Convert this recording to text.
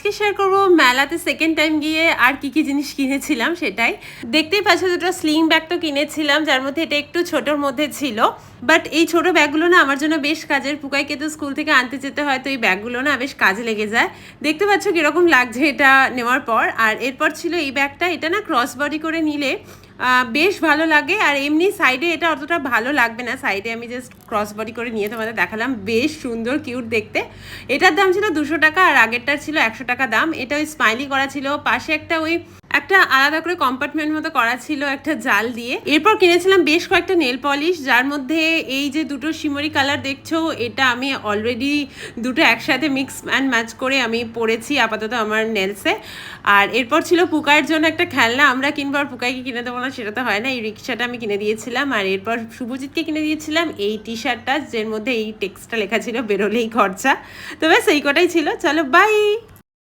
আজকে শেয়ার করব মেলাতে সেকেন্ড টাইম গিয়ে আর কি জিনিস কিনেছিলাম সেটাই। দেখতেই পাচ্ছ দুটো স্লিং ব্যাগ তো কিনেছিলাম, যার মধ্যে এটা একটু ছোটোর মধ্যে ছিল। বাট এই ছোট ব্যাগগুলো না আমার জন্য বেশ কাজের। পুকাইকে তো স্কুল থেকে আনতে যেতে হয়, তো এই ব্যাগগুলো না বেশ কাজে লেগে যায়। দেখতে পাচ্ছ কীরকম লাগছে এটা নেওয়ার পর। আর এরপর ছিল এই ব্যাগটা, এটা না ক্রস বডি করে নিলে বেশ ভালো লাগে। আর এমনি সাইডে এটা অতটা ভালো লাগবে না, সাইডে আমি জাস্ট ক্রস বডি করে নিয়ে তোমাদের দেখালাম। বেশ সুন্দর কিউট দেখতে। এটার দাম ছিল 200 টাকা আর আগেরটার ছিল 100 টাকা দাম। এটা ওই স্মাইলি করা ছিল, পাশে একটা আলাদা করে কম্পার্টমেন্ট মতো করা ছিল একটা জাল দিয়ে। এরপর কিনেছিলাম বেশ কয়েকটা নেল পলিশ, যার মধ্যে এই যে দুটো শিমরি কালার দেখছো, এটা আমি অলরেডি দুটো একসাথে মিক্স অ্যান্ড ম্যাচ করে আমি পরেছি আপাতত আমার নেলসে। আর এরপর ছিল পুকাইয়ের জন্য একটা খেলনা, আমরা কিনবো আর পুকাইকে কিনে দেবো না সেটা তো হয় না। এই রিক্সাটা আমি কিনে দিয়েছিলাম। আর এরপর শুভজিৎকে কিনে দিয়েছিলাম এই টি শার্টটা, যার মধ্যে এই টেক্সটটা লেখা ছিল বেরোলেই খরচা। তো ব্যাস এই কটাই ছিল। চলো বাই।